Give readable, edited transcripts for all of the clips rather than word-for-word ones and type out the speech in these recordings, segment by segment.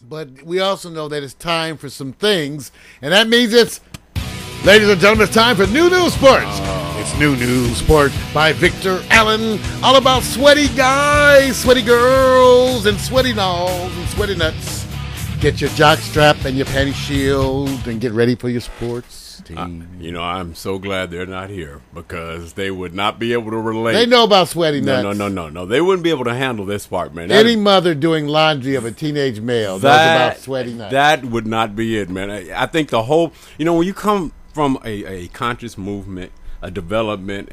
But we also know that it's time for some things, and that means it's, ladies and gentlemen, it's time for New Sports. It's New Sports by Victor Allen, all about sweaty guys, sweaty girls, and sweaty balls and sweaty nuts. Get your jock strap and your panty shield and get ready for your sports team. I'm so glad they're not here because they would not be able to relate. They know about sweaty nuts. No. They wouldn't be able to handle this part, man. Any mother doing laundry of a teenage male knows about sweaty nuts. That would not be it, man. I think the whole, when you come from a conscious movement, a development,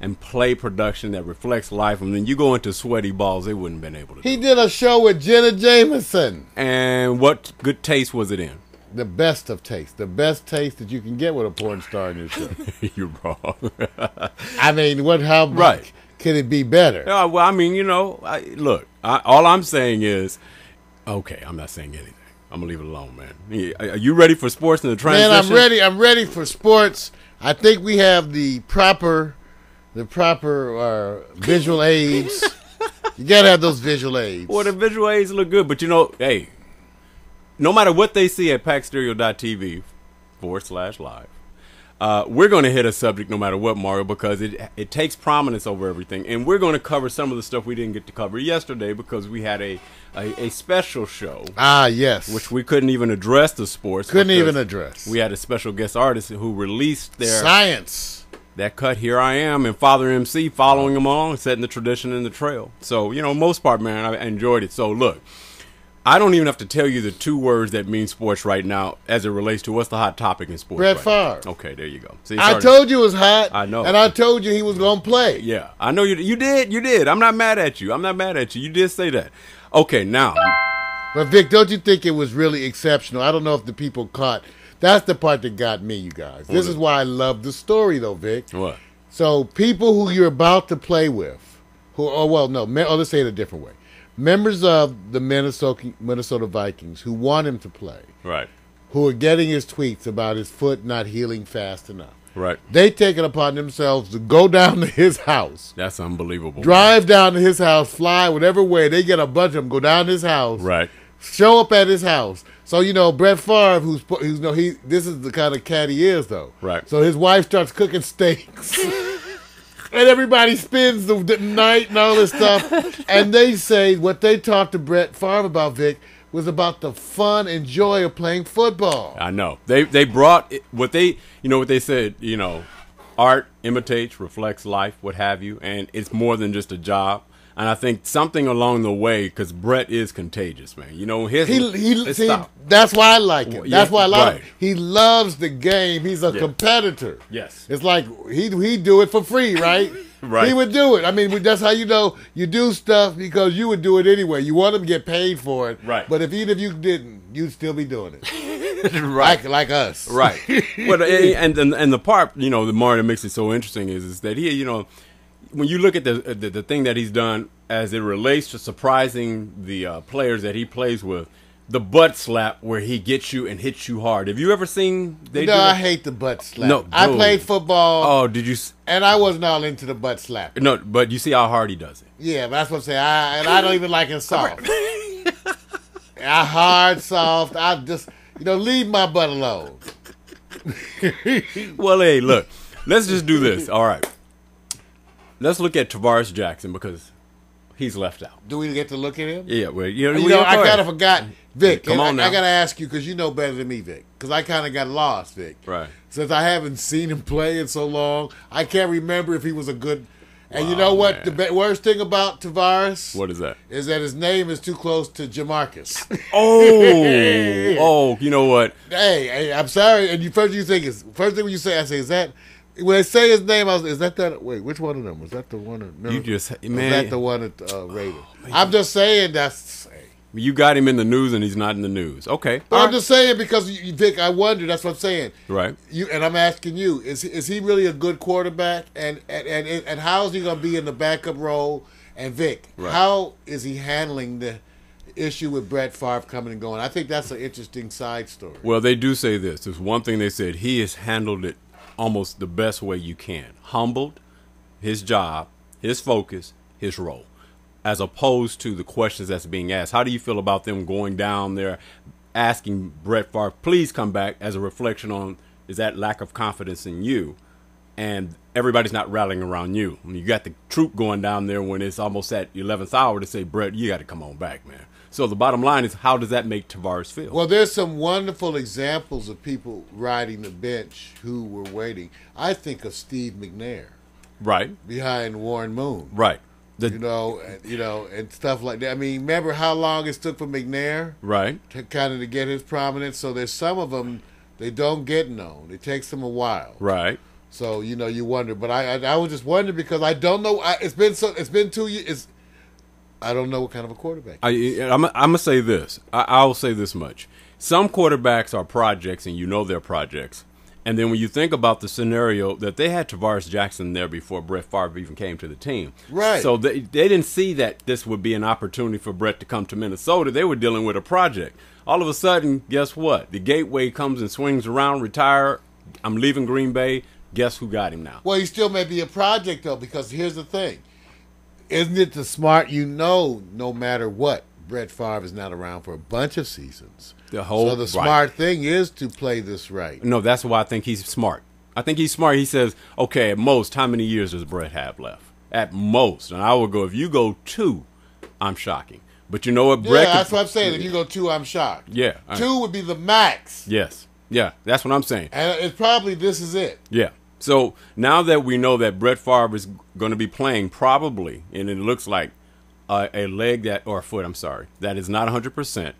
and play production that reflects life, and then you go into sweaty balls, they wouldn't have been able to do. He did a show with Jenna Jameson. And what good taste was it in? The best of taste. The best taste that you can get with a porn star in your show. You're wrong. I mean, how could it be better? Well, I mean, look, all I'm saying is, okay, I'm not saying anything. I'm going to leave it alone, man. Are you ready for sports in the transition? Man, I'm ready. I'm ready for sports. I think we have the proper visual aids. You got to have those visual aids. Well, the visual aids look good, but hey, no matter what they see at PAXSTEREC.TV/live, we're going to hit a subject no matter what, Mario, because it takes prominence over everything. And we're going to cover some of the stuff we didn't get to cover yesterday because we had a special show. Yes. Which we couldn't even address the sports. Couldn't even address. We had a special guest artist who released their science. That cut, Here I Am, and Father MC following them along, setting the tradition in the trail. So, most part, man, I enjoyed it. So, look, I don't even have to tell you the two words that mean sports right now as it relates to what's the hot topic in sports. Brett Favre. Okay, there you go. See, I told you it was hot. I know. And I told you he was going to play. Yeah, I know you did. I'm not mad at you. You did say that. Okay, now. But, Vic, don't you think it was really exceptional? I don't know if the people caught. That's the part that got me, you guys. This is why I love the story, though, Vic. What? So, people who you're about to play with, let's say it a different way. Members of the Minnesota Vikings who want him to play, right? Who are getting his tweets about his foot not healing fast enough, right? They take it upon themselves to go down to his house. That's unbelievable. Down to his house, fly whatever way. They get a bunch of them, go down to his house, right? Show up at his house. So Brett Favre, this is the kind of cat he is, though, right? So his wife starts cooking steaks. And everybody spends the night and all this stuff. And they say what they talked to Brett Favre about, Vic, was about the fun and joy of playing football. I know. They brought what they said, art imitates, reflects life, what have you. And it's more than just a job. And I think something along the way, because Brett is contagious, man. That's why I like him. That's why I like him. He loves the game. He's a competitor. Yes. It's like he'd do it for free, right? Right. He would do it. I mean, that's how you do stuff because you would do it anyway. You want him to get paid for it. Right. But even if you didn't, you'd still be doing it. Right. Like us. Right. But and the part, the more that makes it so interesting is that he, when you look at the thing that he's done as it relates to surprising the players that he plays with, the butt slap where he gets you and hits you hard. Have you ever seen? I hate the butt slap. No, I played football. Oh, did you? And I wasn't all into the butt slap. No, but you see how hard he does it. Yeah, but that's what I'm saying. I don't even like it soft. Hard, soft. I just leave my butt alone. Well, hey, look. Let's just do this. All right. Let's look at Tavaris Jackson because he's left out. Do we get to look at him? Yeah, well, I kind of forgot, Vic. Come on now. I got to ask you because you know better than me, Vic. Because I kind of got lost, Vic. Right. Since I haven't seen him play in so long, I can't remember if he was a good. And you know what? Man. The worst thing about Tavaris? What is that? Is that his name is too close to Jamarcus. Oh, you know what? Hey, I'm sorry. And first thing when you say, I say, is that. When I say his name, is that? Wait, which one of them? Was that the one? You just, man. Was that the one at Raven? I'm just saying that's. You got him in the news and he's not in the news. Okay. But I'm just saying because, Vic, I wonder, that's what I'm saying. Right. And I'm asking you, is he really a good quarterback? And how is he going to be in the backup role? And, Vic, how is he handling the issue with Brett Favre coming and going? I think that's an interesting side story. Well, they do say this. There's one thing they said. He has handled it almost the best way you can. Humbled, his job, his focus, his role. as opposed to the questions that's being asked. How do you feel about them going down there, asking Brett Favre, please come back, as a reflection on, is that lack of confidence in you? And everybody's not rallying around you. You got the troop going down there when it's almost at 11th hour to say, Brett, you got to come on back, man. So the bottom line is, how does that make Tavaris feel? Well, there's some wonderful examples of people riding the bench who were waiting. I think of Steve McNair. Right. Behind Warren Moon. Right. And stuff like that. I mean, remember how long it took for McNair? Right. To get his prominence. So there's some of them, they don't get known. It takes them a while. Right. So, you wonder. But I was just wondering because I don't know. It's been 2 years. I don't know what kind of a quarterback. I'm going to say this. I'll say this much. Some quarterbacks are projects, and they're projects. And then when you think about the scenario that they had Tavaris Jackson there before Brett Favre even came to the team. Right. So they didn't see that this would be an opportunity for Brett to come to Minnesota. They were dealing with a project. All of a sudden, guess what? The gateway comes and swings around, retire. I'm leaving Green Bay. Guess who got him now? Well, he still may be a project, though, because here's the thing. Isn't it the smart, no matter what, Brett Favre is not around for a bunch of seasons. So the smart thing is to play this right. No, that's why I think he's smart. I think he's smart. He says, okay, at most, how many years does Brett have left? At most. And I would go, if you go 2, I'm shocking. But you know what, Brett? Yeah, that's what I'm saying. If you go 2, I'm shocked. Yeah. 2 would be the max. Yes. Yeah, that's what I'm saying. And it's probably this is it. Yeah. So now that we know that Brett Favre is going to be playing probably, and it looks like a leg or a foot, that is not 100%.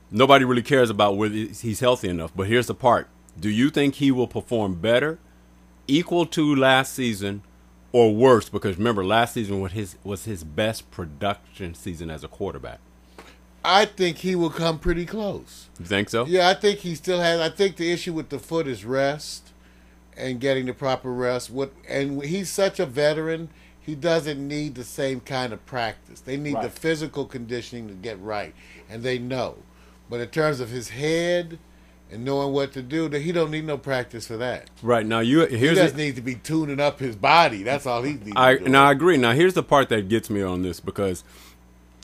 Nobody really cares about whether he's healthy enough. But here's the part. Do you think he will perform better, equal to last season, or worse? Because remember, last season was his best production season as a quarterback. I think he will come pretty close. You think so? Yeah, I think he still has. I think the issue with the foot is rest and getting the proper rest. And he's such a veteran, he doesn't need the same kind of practice. They need the physical conditioning to get right, and they know. But in terms of his head and knowing what to do, he don't need no practice for that. Right. Now, he just needs to be tuning up his body. That's all he needs to do. Now, I agree. Now, here's the part that gets me on this, because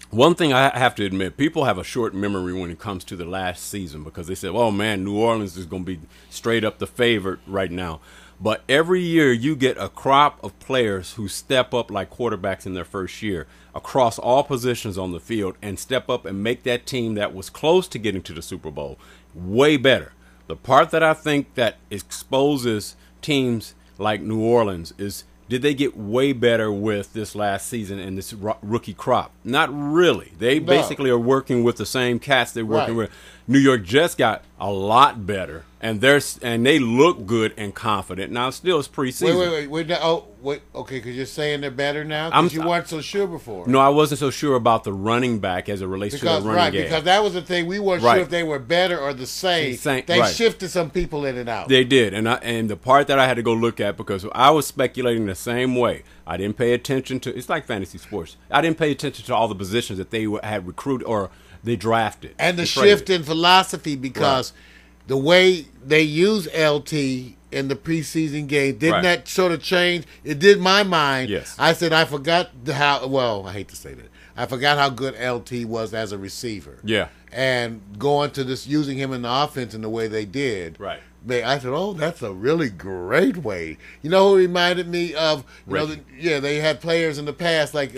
one thing I have to admit, people have a short memory when it comes to the last season, because they say, oh, man, New Orleans is going to be straight up the favorite right now. But every year you get a crop of players who step up like quarterbacks in their first year across all positions on the field and step up and make that team that was close to getting to the Super Bowl way better. The part that I think that exposes teams like New Orleans is, did they get way better with this last season and this rookie crop? Not really. They basically are working with the same cats they're working with. New York Jets got a lot better, and they look good and confident. Now, still, it's preseason. Wait. Okay, because you're saying they're better now? Because you weren't so sure before. No, I wasn't so sure about the running back as it relates to the running game. Because that was the thing. We weren't sure if they were better or the same. They shifted some people in and out. They did, and the part that I had to go look at, because I was speculating the same way. I didn't pay attention to – it's like fantasy sports. I didn't pay attention to all the positions that they had recruited or they drafted. And the shift in philosophy, because the way they use LT in the preseason game, didn't that sort of change? It did my mind. Yes. I said I forgot I hate to say that. I forgot how good LT was as a receiver. Yeah. And going to this, using him in the offense in the way they did. Right. I said, oh, that's a really great way. You know who reminded me of? They had players in the past, like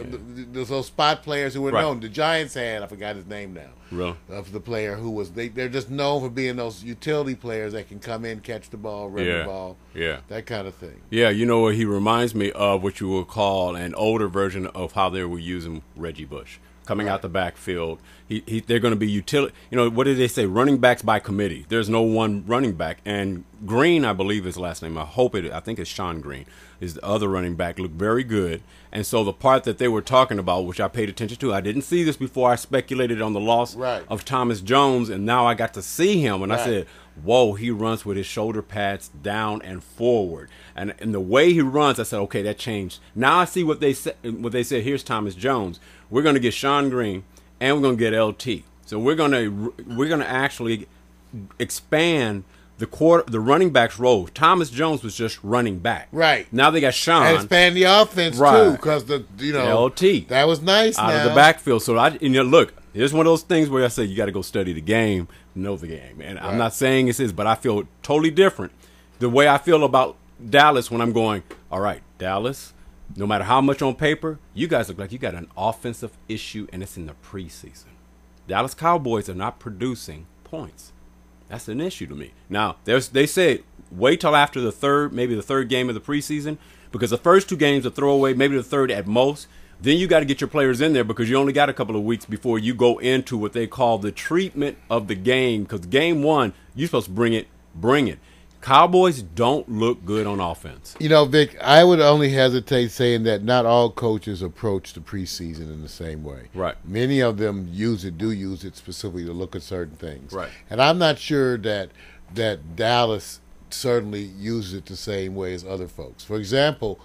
those spot players who were known. The Giants had, I forgot his name now. Really? Of the player who was, they're just known for being those utility players that can come in, catch the ball, run the ball. Yeah. That kind of thing. Yeah, you know what he reminds me of, what you would call an older version of how they were using Reggie Bush. Coming out the backfield, they're going to be utility. What did they say? Running backs by committee. There's no one running back. And Green, I believe his last name. I think it's Sean Green, is the other running back. Looked very good. And so the part that they were talking about, which I paid attention to, I didn't see this before. I speculated on the loss of Thomas Jones, and now I got to see him, and I said, whoa, he runs with his shoulder pads down and forward. And the way he runs, I said, okay, that changed. Now I see what they said. Here's Thomas Jones. We're going to get Sean Green, and we're going to get LT. So we're going to actually expand the running backs role. Thomas Jones was just running back. Right. Now they got Sean. And expand the offense too, because the LT that was nice out of the backfield. So look, here's one of those things where I say you got to go study the game, know the game. And I'm not saying this is, but I feel totally different. The way I feel about Dallas when I'm going, all right, Dallas, no matter how much on paper, you guys look like you got an offensive issue, and it's in the preseason. Dallas Cowboys are not producing points. That's an issue to me. Now, they said wait till after the third game of the preseason, because the first 2 games are throwaway, maybe the third at most. Then you got to get your players in there because you only got a couple of weeks before you go into what they call the treatment of the game, because game 1, you're supposed to bring it. Cowboys don't look good on offense. Vic, I would only hesitate saying that not all coaches approach the preseason in the same way. Right. Many of them do use it specifically to look at certain things. Right. And I'm not sure that Dallas certainly uses it the same way as other folks. For example,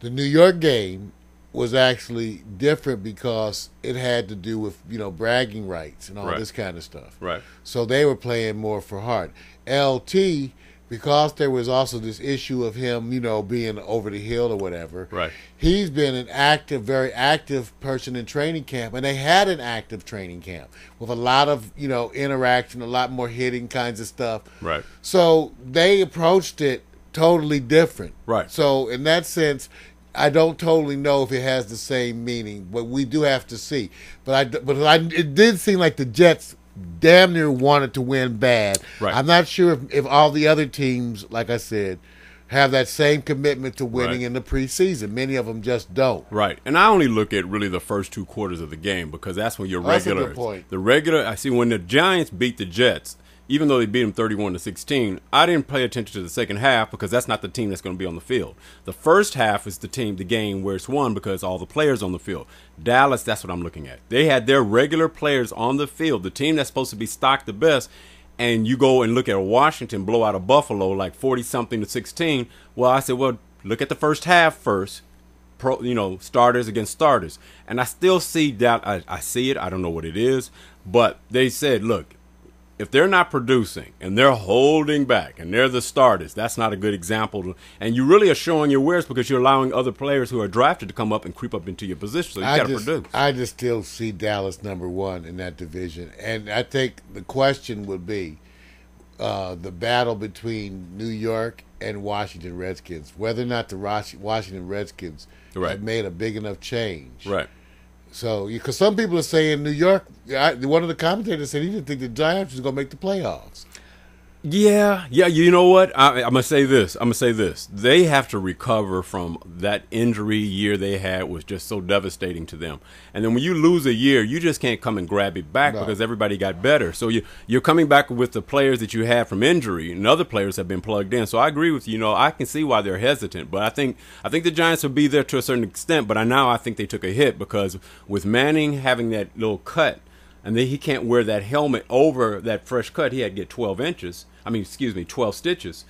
the New York game was actually different because it had to do with, bragging rights and all this kind of stuff. Right. So they were playing more for heart. LT, because there was also this issue of him, being over the hill or whatever. Right. He's been an very active person in training camp, and they had an active training camp with a lot of, interaction, a lot more hitting kinds of stuff. Right. So they approached it totally different. Right. So in that sense, I don't totally know if it has the same meaning, but we do have to see. It did seem like the Jets damn near wanted to win bad. Right. I'm not sure if all the other teams, like I said, have that same commitment to winning in the preseason. Many of them just don't. Right. And I only look at really the first 2 quarters of the game, because that's when your regular. That's a good point. The regular. I see when the Giants beat the Jets, even though they beat them 31-16, I didn't pay attention to the second half because that's not the team that's going to be on the field. The first half is the game where it's won because all the players on the field. Dallas, that's what I'm looking at. They had their regular players on the field, the team that's supposed to be stocked the best, and you go and look at Washington blow out of Buffalo like 40-something to 16. Well, I said, look at the first half first. Starters against starters. And I still see that. I see it. I don't know what it is. But they said, look, if they're not producing and they're holding back and they're the starters, that's not a good example. And you really are showing your wares because you're allowing other players who are drafted to come up and creep up into your position. So you got to produce. I just still see Dallas number 1 in that division. And I think the question would be the battle between New York and Washington Redskins, whether or not the Washington Redskins have made a big enough change. Right. So, because some people are saying New York, one of the commentators said he didn't think the Giants was going to make the playoffs. Yeah. You know what? I'm gonna say this. They have to recover from that injury year they had was just so devastating to them. And then when you lose a year, you just can't come and grab it back because everybody got better. So you're coming back with the players that you had from injury, and other players have been plugged in. So I agree with you. I can see why they're hesitant, but I think the Giants will be there to a certain extent. But I think they took a hit because with Manning having that little cut. And then he can't wear that helmet over that fresh cut. He had to get 12 stitches.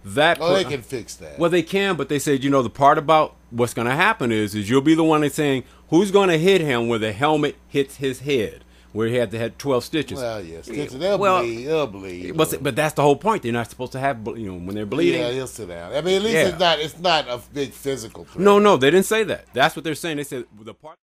They can fix that. Well, they can, but they said, the part about what's going to happen is you'll be the one that's saying who's going to hit him where the helmet hits his head, where he had to have 12 stitches. Well, yes, they'll bleed. But that's the whole point. They're not supposed to have, when they're bleeding. Yeah, he'll sit down. I mean, at least it's not a big physical threat. No, they didn't say that. That's what they're saying. They said the part.